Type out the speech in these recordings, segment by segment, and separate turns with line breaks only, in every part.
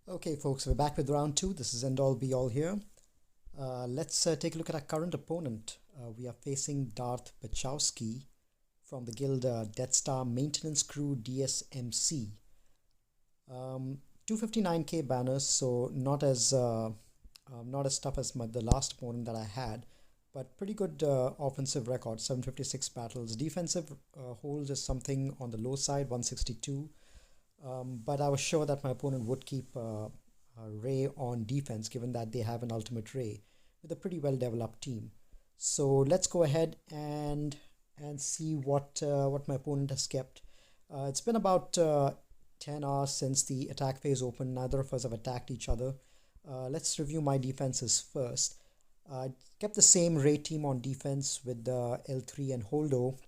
Okay, folks, we're back with round two. This is End All Be All here. Let's take a look at our current opponent. We are facing Darth Bachowski from the guild Death Star Maintenance Crew DSMC. 259k banners, so not as tough as the last opponent that I had, but pretty good offensive record. 756 battles. Defensive holds is something on the low side, 162. But I was sure that my opponent would keep Ray on defense, given that they have an ultimate Ray with a pretty well developed team. So let's go ahead and see what my opponent has kept. It's been about 10 hours since the attack phase opened. Neither of us have attacked each other. Let's review my defenses first. I kept the same Ray team on defense with L3 and Holdo.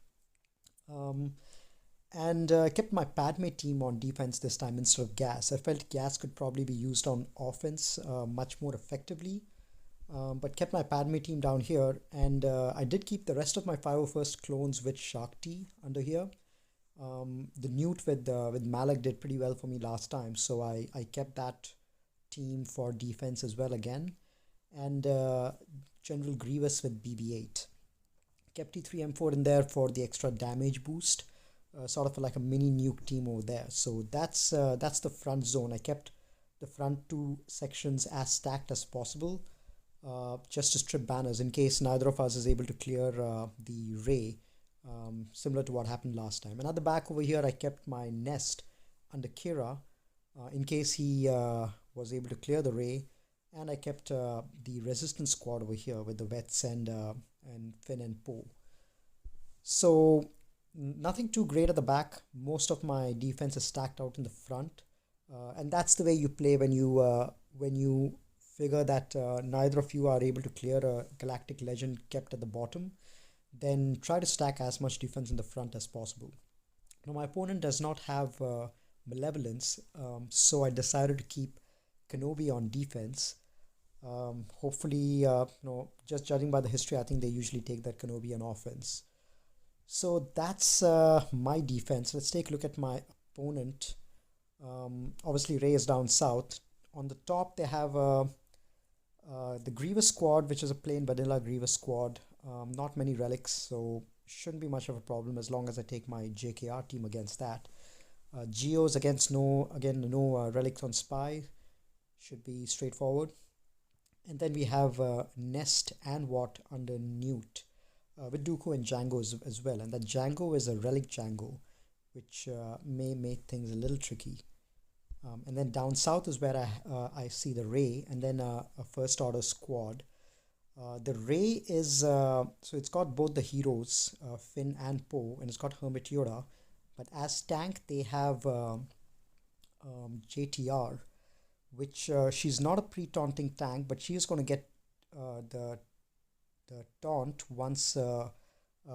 And kept my Padme team on defense this time instead of Gas. I felt Gas could probably be used on offense much more effectively, but kept my Padme team down here, and I did keep the rest of my 501st clones with Shakti under here. The Newt with Malak did pretty well for me last time, so I kept that team for defense as well again, and General Grievous with BB-8. Kept T3M4 in there for the extra damage boost. Sort of like a mini nuke team over there. So that's the front zone. I kept the front two sections as stacked as possible, just to strip banners in case neither of us is able to clear the Ray, similar to what happened last time. And at the back over here, I kept my nest under Kira in case he was able to clear the Ray, and I kept the resistance squad over here with the Vets and Finn and Poe. So nothing too great at the back. Most of my defense is stacked out in the front, and that's the way you play when you figure that neither of you are able to clear a galactic legend kept at the bottom. Then try to stack as much defense in the front as possible. Now my opponent does not have malevolence, so I decided to keep Kenobi on defense. Hopefully, just judging by the history, I think they usually take that Kenobi on offense. So that's my defense. Let's take a look at my opponent. Obviously, Ray is down south. On the top, they have the Grievous squad, which is a plain vanilla Grievous squad. Not many relics, so shouldn't be much of a problem as long as I take my JKR team against that. Geos against no relics on Spy. Should be straightforward. And then we have Nest and Watt under Newt. With Dooku and Django as well, and that Django is a relic Django, which may make things a little tricky. And then down south is where I see the Ray, and then a first order squad. The Ray is so it's got both the heroes, Finn and Poe, and it's got Hermit Yoda, but as tank they have JTR, which she's not a pre-taunting tank, but she is going to get the taunt once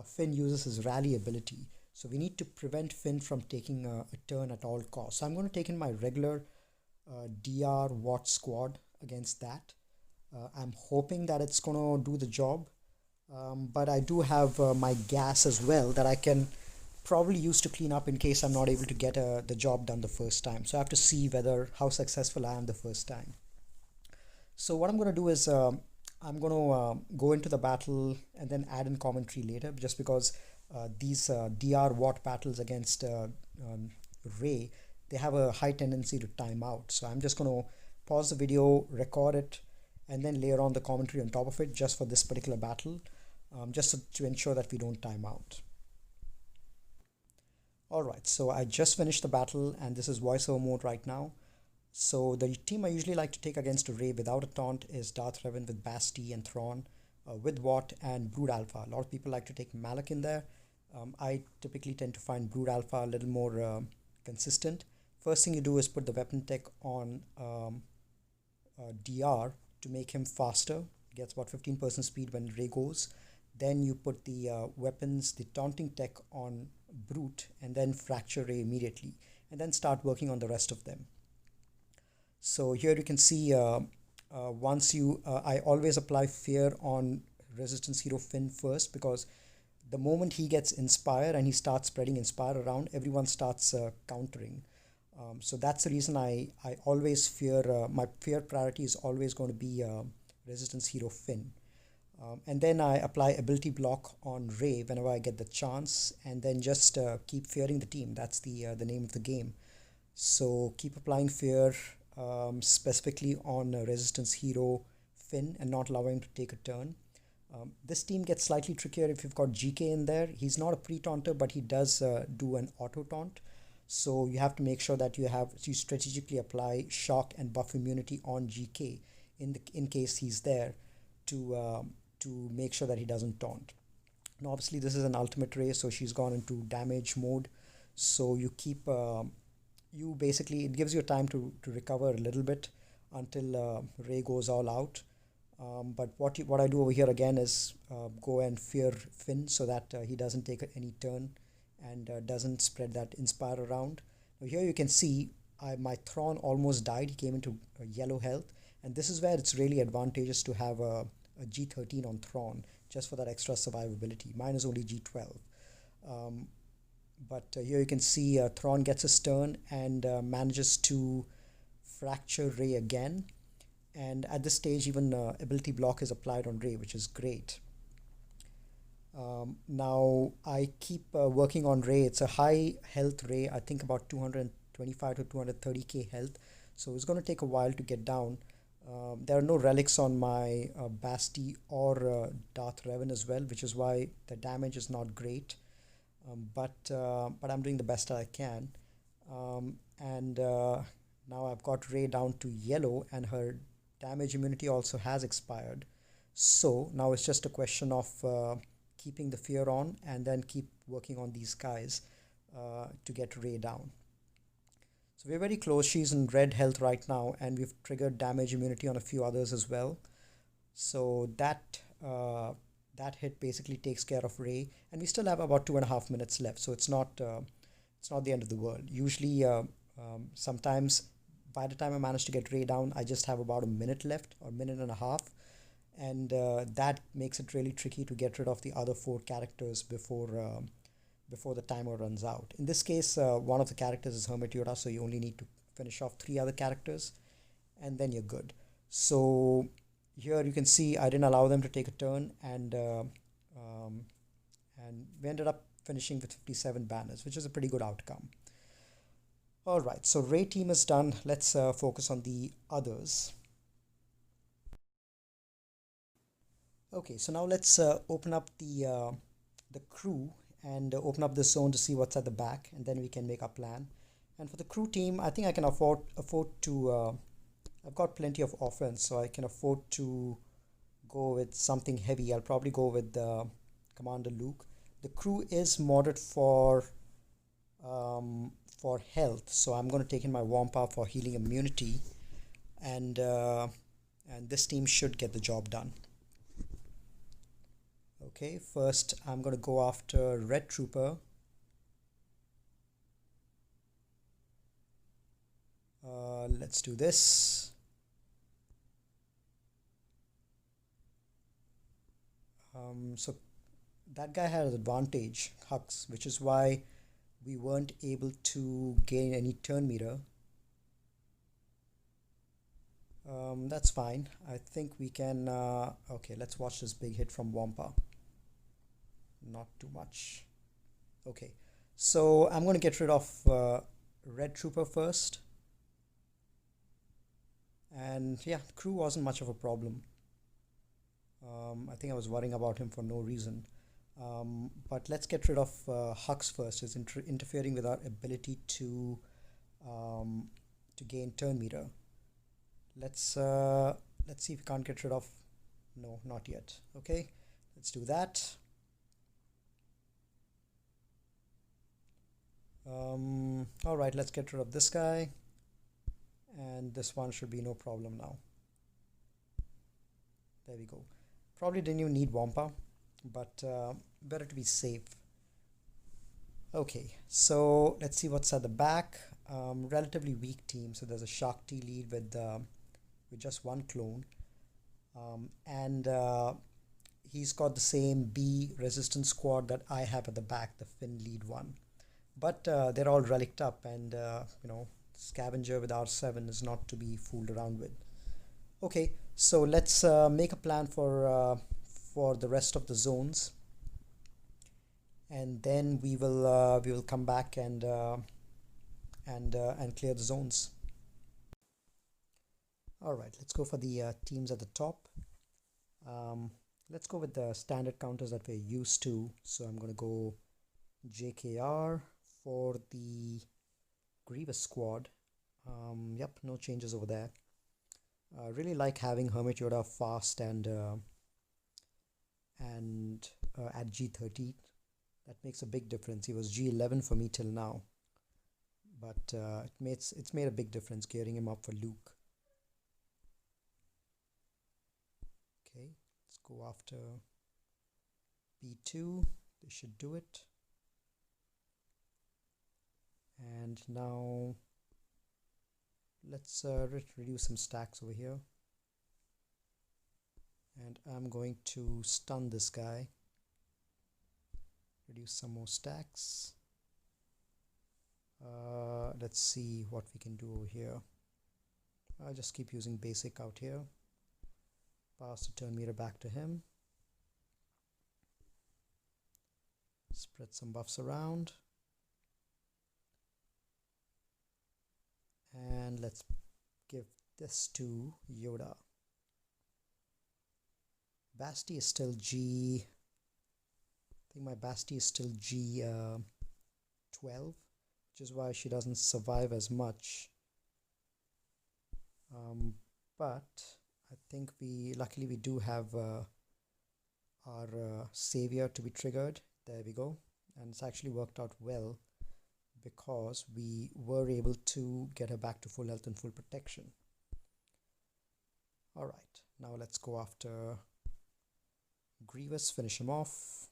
Finn uses his rally ability. So we need to prevent Finn from taking a turn at all costs. So I'm going to take in my regular DR Watt squad against that. I'm hoping that it's going to do the job. But I do have my gas as well that I can probably use to clean up in case I'm not able to get the job done the first time. So I have to see how successful I am the first time. So what I'm going to do is I'm going to go into the battle and then add in commentary later, just because these DR Watt battles against Ray, they have a high tendency to time out. So I'm just going to pause the video, record it, and then layer on the commentary on top of it just for this particular battle, just to ensure that we don't time out. Alright, so I just finished the battle, and this is voiceover mode right now. So the team I usually like to take against a Ray without a taunt is Darth Revan with Basti and Thrawn, with Watt and Brood Alpha. A lot of people like to take Malak in there. I typically tend to find Brood Alpha a little more consistent. First thing you do is put the weapon tech on DR to make him faster. He gets about 15% speed when Ray goes. Then you put the weapons, the taunting tech on Brute, and then fracture Ray immediately, and then start working on the rest of them. So here you can see I always apply fear on Resistance Hero Finn first, because the moment he gets Inspire and he starts spreading Inspire around, everyone starts countering. So that's the reason I always fear, my fear priority is always going to be Resistance Hero Finn. And then I apply ability block on Ray whenever I get the chance, and then just keep fearing the team. That's the name of the game. So keep applying fear, specifically on Resistance Hero Finn, and not allowing him to take a turn. This team gets slightly trickier if you've got GK in there. He's not a pre-taunter, but he does do an auto taunt. So you have to make sure that you strategically apply shock and buff immunity on GK in case he's there to make sure that he doesn't taunt. Now, obviously, this is an ultimate race, so she's gone into damage mode. So you keep you basically, it gives you time to recover a little bit until Ray goes all out. But what I do over here again is go and fear Finn so that he doesn't take any turn and doesn't spread that inspire around. Now here you can see my Thrawn almost died. He came into yellow health, and this is where it's really advantageous to have a G13 on Thrawn just for that extra survivability. Mine is only G12. But here you can see Thrawn gets his turn and manages to fracture Ray again. And at this stage, even ability block is applied on Ray, which is great. Now I keep working on Ray. It's a high health Ray, I think about 225 to 230k health. So it's going to take a while to get down. There are no relics on my Basti or Darth Revan as well, which is why the damage is not great. But I'm doing the best I can. And now I've got Ray down to yellow, and her damage immunity also has expired. So now it's just a question of keeping the fear on and then keep working on these guys to get Ray down. So we're very close. She's in red health right now, and we've triggered damage immunity on a few others as well. So that hit basically takes care of Ray, and we still have about 2.5 minutes left. So it's not the end of the world. Usually, sometimes by the time I manage to get Ray down, I just have about a minute left or minute and a half, and that makes it really tricky to get rid of the other 4 characters before the timer runs out. In this case, one of the characters is Hermit Yoda, so you only need to finish off 3 other characters, and then you're good. So here you can see I didn't allow them to take a turn, and we ended up finishing with 57 banners, which is a pretty good outcome. All right, so Ray team is done. Let's focus on the others. Okay, so now let's open up the crew and open up the zone to see what's at the back, and then we can make our plan. And for the crew team, I think I can afford to. I've got plenty of offense, so I can afford to go with something heavy. I'll probably go with Commander Luke. The crew is modded for health, so I'm going to take in my Wampa for healing immunity, and this team should get the job done. Okay, first I'm going to go after Red Trooper. Let's do this. So that guy had an advantage, Hux, which is why we weren't able to gain any turn meter. That's fine. I think we can. Okay, let's watch this big hit from Wampa. Not too much. Okay, so I'm going to get rid of Red Trooper first. And yeah, crew wasn't much of a problem. I think I was worrying about him for no reason. But let's get rid of Hux first. It's interfering with our ability to gain turn meter. Let's see if we can't get rid of. No, not yet. Okay, let's do that. All right, let's get rid of this guy, and this one should be no problem now. There we go. Probably didn't even need Wampa, but better to be safe. Okay, so let's see what's at the back. Relatively weak team. So there's a Shakti lead with just one clone, and he's got the same B resistance squad that I have at the back, the Finn lead one. But they're all relicked up, and Scavenger with R7 is not to be fooled around with. Okay, so let's make a plan for the rest of the zones, and then we will come back and clear the zones. All right, let's go for the teams at the top. Let's go with the standard counters that we're used to. So I'm going to go JKR for the Grievous squad. Yep, no changes over there. Really like having Hermit Yoda fast and at G13. That makes a big difference. He was G11 for me till now, but it's made a big difference gearing him up for Luke. Okay, let's go after B2. They should do it. And now let's reduce some stacks over here. And I'm going to stun this guy. Reduce some more stacks. Let's see what we can do over here. I'll just keep using basic out here. Pass the turn meter back to him. Spread some buffs around. And let's give this to Yoda. Basti is still G. I think my Basti is still G12, which is why she doesn't survive as much. But I think luckily we do have our savior to be triggered. There we go. And it's actually worked out well, because we were able to get her back to full health and full protection. Alright, now let's go after Grievous, finish him off.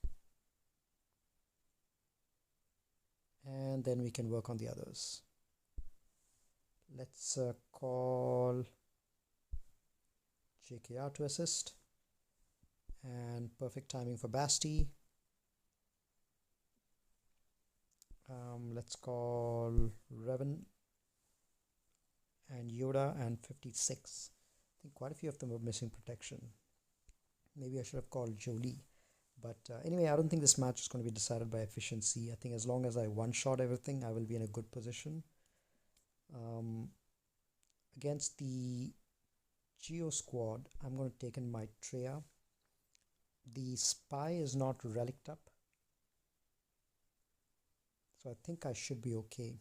And then we can work on the others. Let's call JKR to assist. And perfect timing for Basti. Let's call Revan and Yoda and 56. I think quite a few of them were missing protection. Maybe I should have called Jolie. But anyway, I don't think this match is going to be decided by efficiency. I think as long as I one-shot everything, I will be in a good position. Against the Geo Squad, I'm going to take in my Treya. The spy is not reliced up, so I think I should be okay.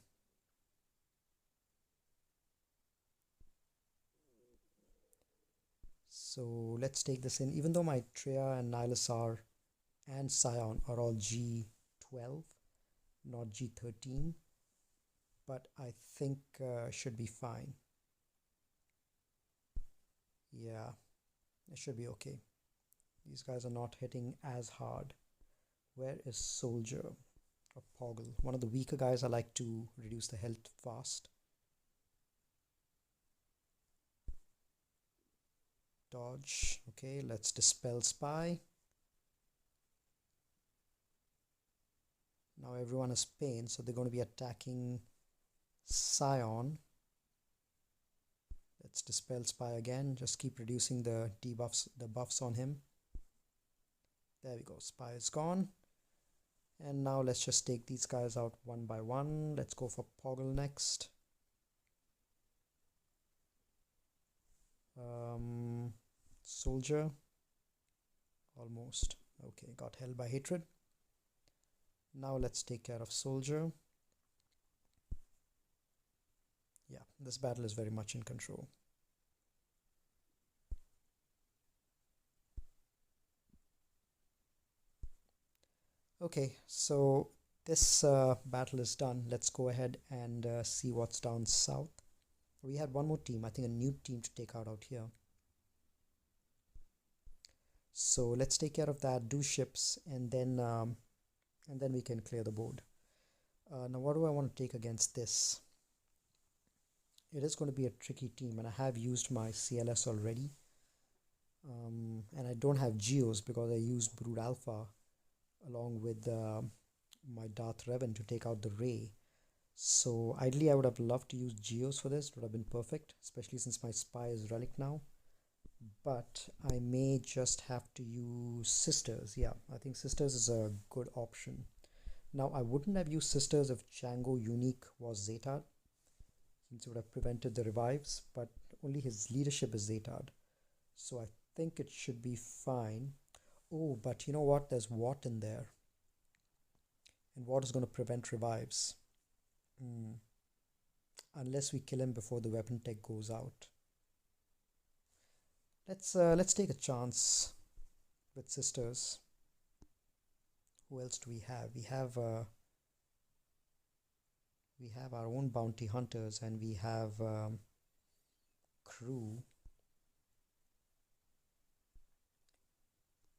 So let's take this in. Even though my Treya and Nihilisar and Scion are all G12, not G13, but I think should be fine. Yeah, it should be okay. These guys are not hitting as hard. Where is Soldier or Poggle? One of the weaker guys. I like to reduce the health fast. Dodge. Okay, let's dispel Spy. Now everyone has pain, so they're going to be attacking Scion. Let's dispel Spy again. Just keep reducing the debuffs, the buffs on him. There we go. Spy is gone. And now let's just take these guys out one by one. Let's go for Poggle next. Soldier. Almost. Okay, got held by hatred. Now let's take care of Soldier. Yeah, this battle is very much in control. Okay, so this battle is done. Let's go ahead and see what's down south. We had one more team, I think a new team to take out here. So let's take care of that, do ships, and then we can clear the board. Now what do I want to take against this? It is going to be a tricky team, and I have used my CLS already. And I don't have Geos because I used Brood Alpha along with my Darth Revan to take out the Ray. So ideally I would have loved to use Geos for this. It would have been perfect, especially since my spy is Relic now. But I may just have to use Sisters. Yeah, I think Sisters is a good option. Now I wouldn't have used Sisters if Django Unique was Zetard, since it would have prevented the revives, but only his leadership is Zetard. So I think it should be fine. Oh, but you know what? There's Watt in there. And Watt is going to prevent revives. Unless we kill him before the weapon tech goes out. Let's take a chance with Sisters. Who else do we have? We have our own bounty hunters, and we have crew.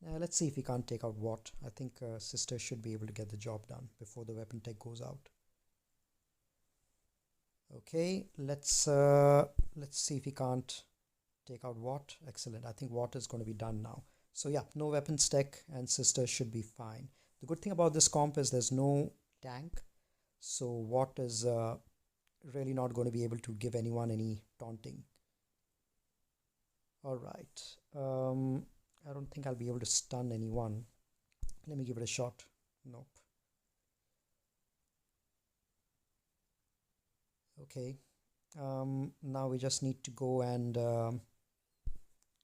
Let's see if we can't take out Watt. I think Sister should be able to get the job done before the weapon tech goes out. Okay, let's see if we can't take out Watt. Excellent. I think Watt is going to be done now. So yeah, no weapons tech, and Sister should be fine. The good thing about this comp is there's no tank, so Watt is really not going to be able to give anyone any taunting. All right. I don't think I'll be able to stun anyone. Let me give it a shot. Nope. Okay. Now we just need to go and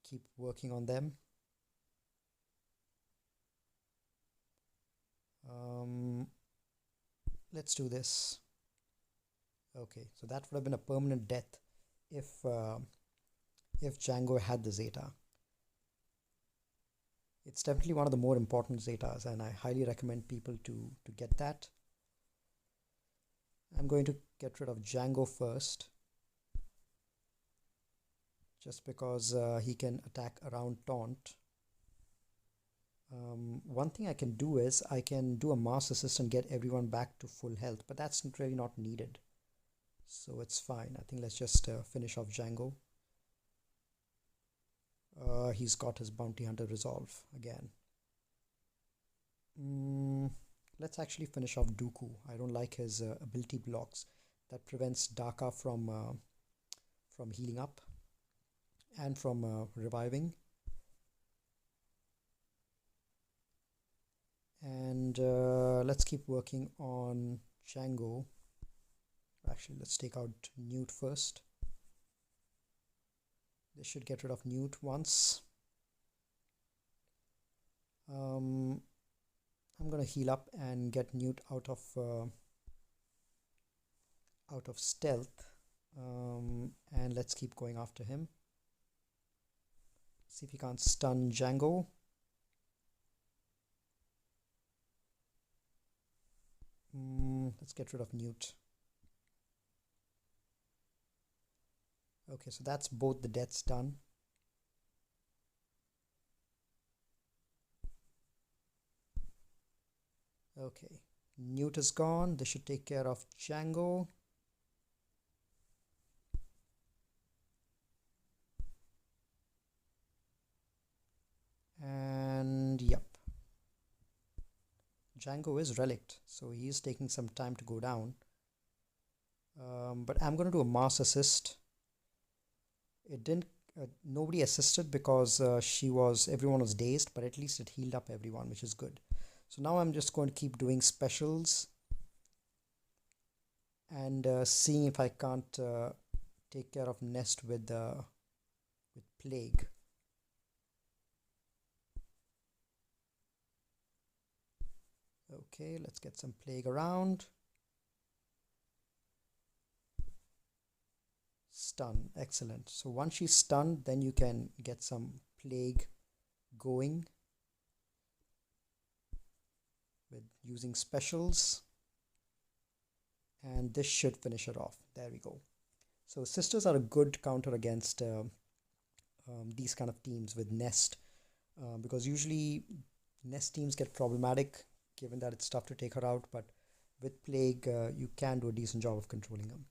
keep working on them. Let's do this. Okay, so that would have been a permanent death if Django had the Zeta. It's definitely one of the more important Zetas, and I highly recommend people to get that. I'm going to get rid of Django first, just because he can attack around taunt. One thing I can do is I can do a mass assist and get everyone back to full health, but that's really not needed. So it's fine. I think let's just finish off Django. He's got his bounty hunter resolve again. Let's actually finish off Dooku. I don't like his ability blocks. That prevents Daka from healing up and from reviving. And let's keep working on Django. Actually, let's take out Newt first. They should get rid of Newt once. I'm gonna heal up and get Newt out of stealth, and let's keep going after him. See if he can't stun Django. Let's get rid of Newt. Okay, so that's both the deaths done. Okay, Newt is gone. They should take care of Django. And yep, Django is relict, so he is taking some time to go down. But I'm going to do a mass assist. It didn't. Nobody assisted because everyone was dazed, but at least it healed up everyone, which is good. So now I'm just going to keep doing specials and seeing if I can't take care of Nest with Plague. Okay, let's get some Plague around. Stun, excellent. So once she's stunned, then you can get some Plague going with using specials, and this should finish her off. There we go. So Sisters are a good counter against these kind of teams with Nest, because usually Nest teams get problematic given that it's tough to take her out, but with Plague you can do a decent job of controlling them.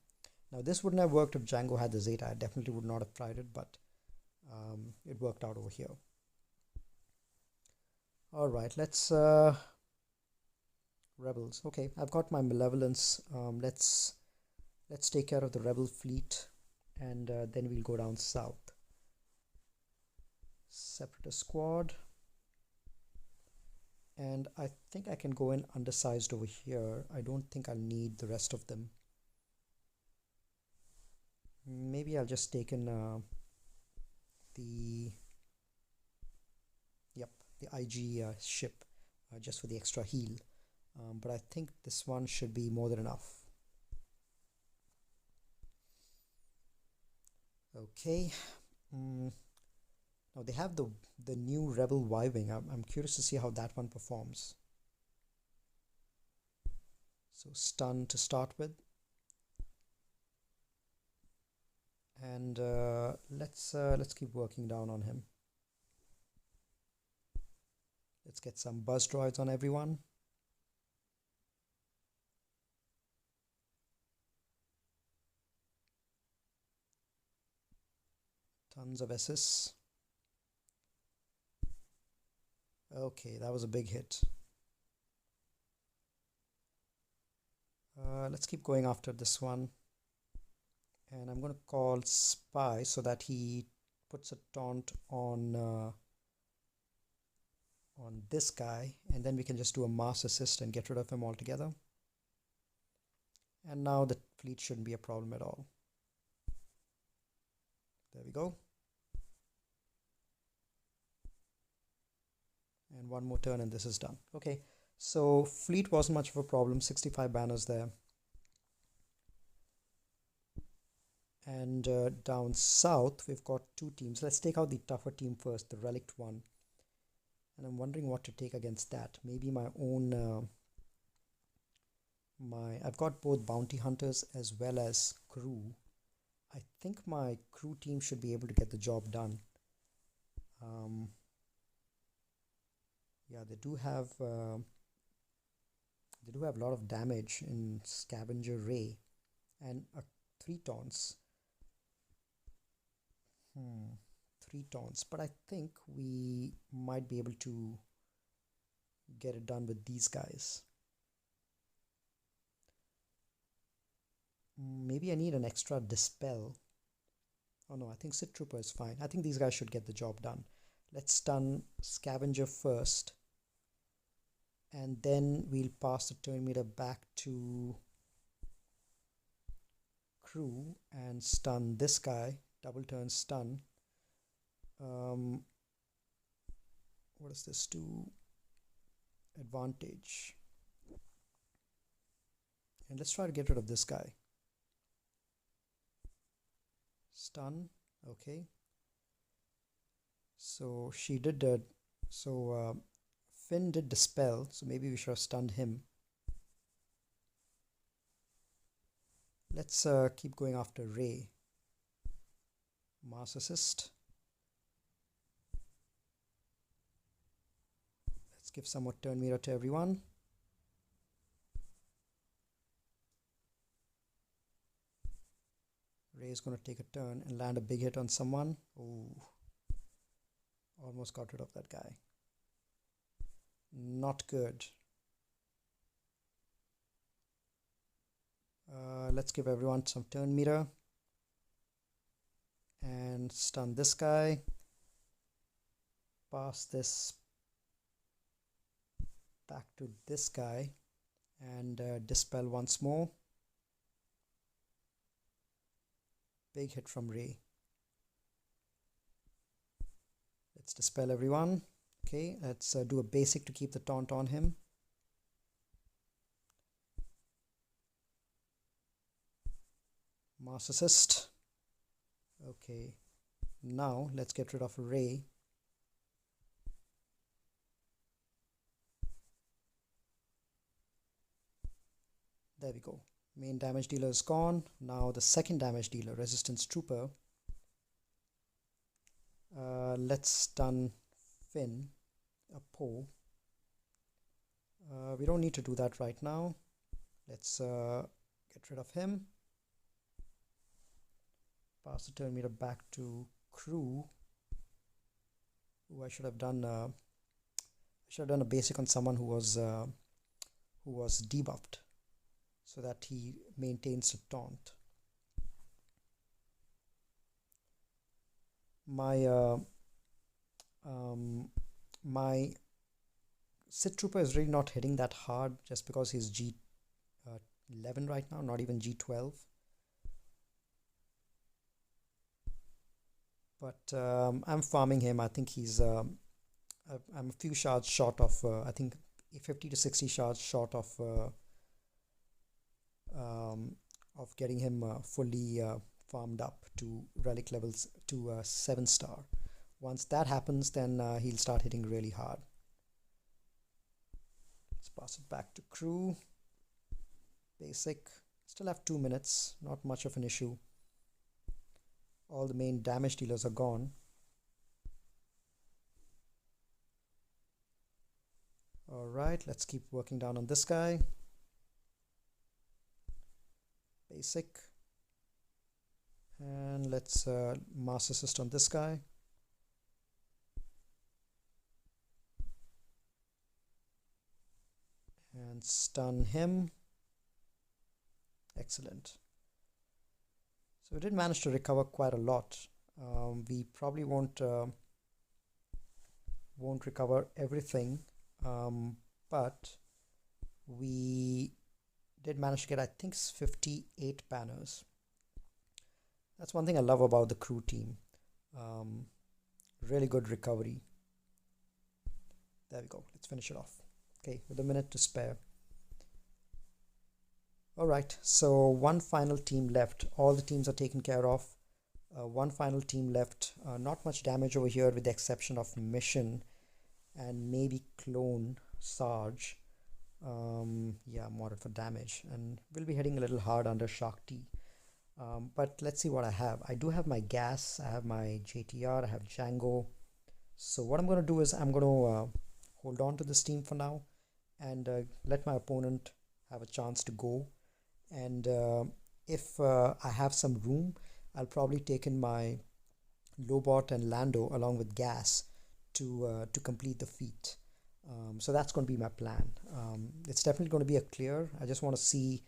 Now this wouldn't have worked if Django had the Zeta. I definitely would not have tried it, but it worked out over here. Alright, let's Rebels. Okay, I've got my malevolence. Let's take care of the rebel fleet, and then we'll go down south. Separatist squad, and I think I can go in undersized over here. I don't think I'll need the rest of them. Maybe I'll just take in the IG ship just for the extra heal. But I think this one should be more than enough. Okay. Now they have the new Rebel Y-Wing. I'm curious to see how that one performs. So stun to start with. And let's keep working down on him. Let's get some buzz droids on everyone. Tons of SS. Okay, that was a big hit. Let's keep going after this one. And I'm going to call Spy so that he puts a taunt on this guy, and then we can just do a mass assist and get rid of him altogether. And now the fleet shouldn't be a problem at all. There we go. And one more turn and this is done. Okay, so fleet wasn't much of a problem. 65 banners there. And down south we've got two teams. Let's take out the tougher team first, the Relic one. And I'm wondering what to take against that. Maybe my own I've got both bounty hunters as well as crew. I think my crew team should be able to get the job done. Yeah, they do have a lot of damage in Scavenger Ray and 3 taunts. 3 taunts, but I think we might be able to get it done with these guys. Maybe I need an extra dispel. Oh no, I think Sith Trooper is fine. I think these guys should get the job done. Let's stun Scavenger first, and then we'll pass the turn meter back to crew and stun this guy. Double turn stun. What does this do? Advantage. And let's try to get rid of this guy. Stun. Okay. So she did Finn did dispel, so maybe we should have stunned him. Let's keep going after Ray. Mass assist. Let's give some more turn meter to everyone. Ray is going to take a turn and land a big hit on someone. Oh, almost got rid of that guy. Not good. Let's give everyone some turn meter and stun this guy. Pass this back to this guy and dispel once more. Big hit from Ray. Let's dispel everyone. Okay, let's do a basic to keep the taunt on him. Mass assist. Okay, now let's get rid of Ray. There we go. Main damage dealer is gone. Now the second damage dealer, Resistance Trooper. Let's stun Finn, a Poe. We don't need to do that right now. Let's get rid of him. Pass the turn meter back to crew. Ooh, I should have done a basic on someone who was who was debuffed so that he maintains a taunt. My Sith Trooper is really not hitting that hard just because he's G11 right now, not even G12. But I'm farming him. I think I'm a few shards short of, I think 50 to 60 shards short of getting him fully farmed up to relic levels to 7-star. Once that happens, then he'll start hitting really hard. Let's pass it back to crew. Basic. Still have 2 minutes, not much of an issue. All the main damage dealers are gone. Alright, let's keep working down on this guy. Basic. And let's mass assist on this guy. And stun him. Excellent. So we did manage to recover quite a lot. We probably won't recover everything, but we did manage to get, I think, 58 banners. That's one thing I love about the crew team. Really good recovery. There we go. Let's finish it off. Okay, with a minute to spare. Alright, so one final team left. All the teams are taken care of. One final team left. Not much damage over here with the exception of Mission and maybe Clone Sarge. Yeah, moderate for damage. And we'll be hitting a little hard under Shark T. But let's see what I have. I do have my gas, I have my JTR, I have Django. So what I'm going to do is I'm going to hold on to this team for now and let my opponent have a chance to go. And if I have some room, I'll probably take in my Lobot and Lando along with gas to complete the feat. So that's going to be my plan. It's definitely going to be a clear. I just want to see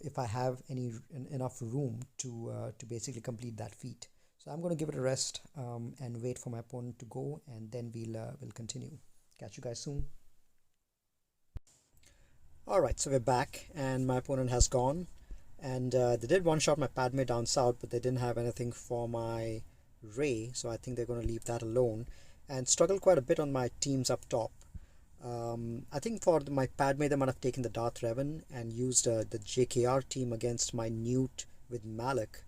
if I have enough room to basically complete that feat. So I'm going to give it a rest and wait for my opponent to go, and then we'll continue. Catch you guys soon. Alright, so we're back and my opponent has gone, and they did one-shot my Padme down south, but they didn't have anything for my Rey, so I think they're going to leave that alone and struggle quite a bit on my teams up top. I think for my Padme they might have taken the Darth Revan and used the JKR team against my Newt with Malik.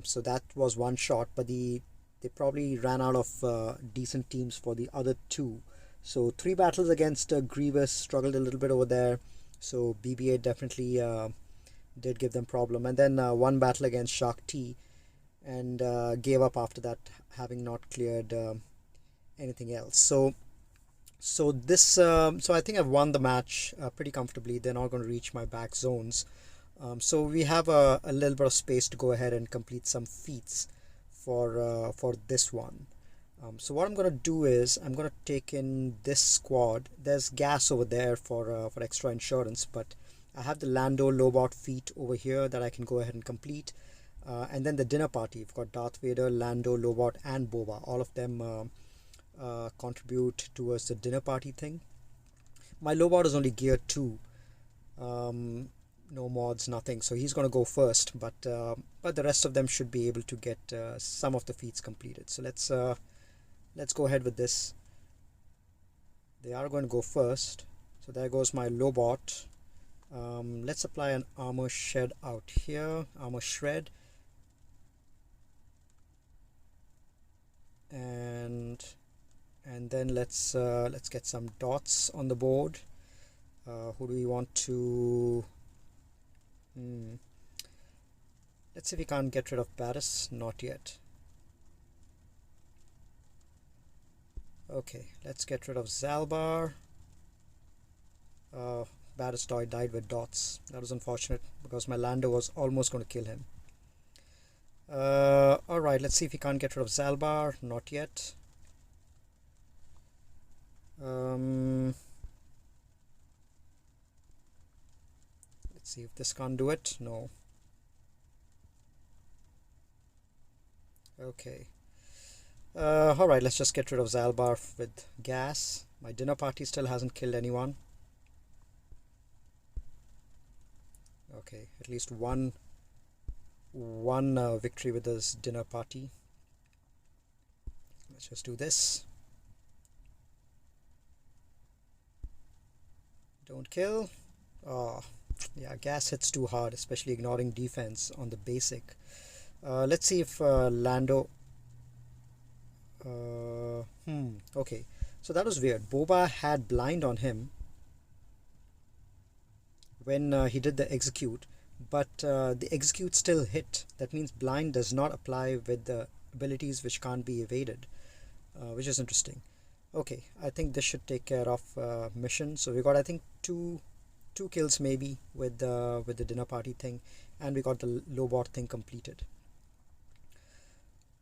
So that was one shot, but they probably ran out of decent teams for the other two. So 3 battles against Grievous, struggled a little bit over there. So BB-8 definitely did give them problem. And then 1 battle against Shark T, and gave up after that, having not cleared anything else. So I think I've won the match pretty comfortably. They're not going to reach my back zones. So we have a little bit of space to go ahead and complete some feats for this one. So what I'm going to do is I'm going to take in this squad. There's gas over there for extra insurance, but I have the Lando Lobot feat over here that I can go ahead and complete. And then the dinner party. We've got Darth Vader, Lando, Lobot, and Boba. All of them contribute towards the dinner party thing. My Lobot is only gear 2. No mods, nothing. So he's going to go first, but the rest of them should be able to get some of the feats completed. So let's go ahead with this. They are going to go first. So there goes my Lobot. Let's apply an armor shed out here. Armor shred. And then let's get some dots on the board. Who do we want to... Let's see if we can't get rid of Barris. Not yet. Okay, let's get rid of Zalbar. Barris died with dots. That was unfortunate because my Lando was almost going to kill him. Alright, let's see if we can't get rid of Zalbar. Not yet. Let's see if this can't do it. No. Okay. Alright, let's just get rid of Zalbar with gas. My dinner party still hasn't killed anyone. Okay, at least one victory with this dinner party. Let's just do this. Don't kill. Oh, yeah, gas hits too hard, especially ignoring defense on the basic. Let's see if Lando... okay, so that was weird. Boba had blind on him when he did the execute, but the execute still hit. That means blind does not apply with the abilities which can't be evaded, which is interesting. Okay, I think this should take care of mission. So we got, I think, two kills maybe with the dinner party thing, and we got the lowbot thing completed.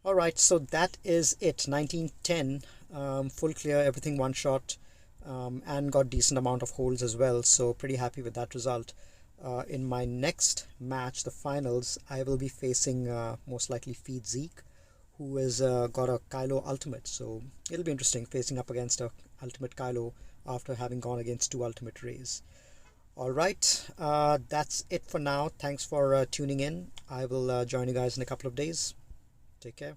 Alright, so that is it. 1910, full clear, everything one shot, and got decent amount of holds as well, so pretty happy with that result. In my next match, the finals, I will be facing most likely Feed Zeke, who has got a Kylo ultimate, so it'll be interesting facing up against a ultimate Kylo after having gone against two ultimate Reys. Alright, that's it for now. Thanks for tuning in. I will join you guys in a couple of days. Take care.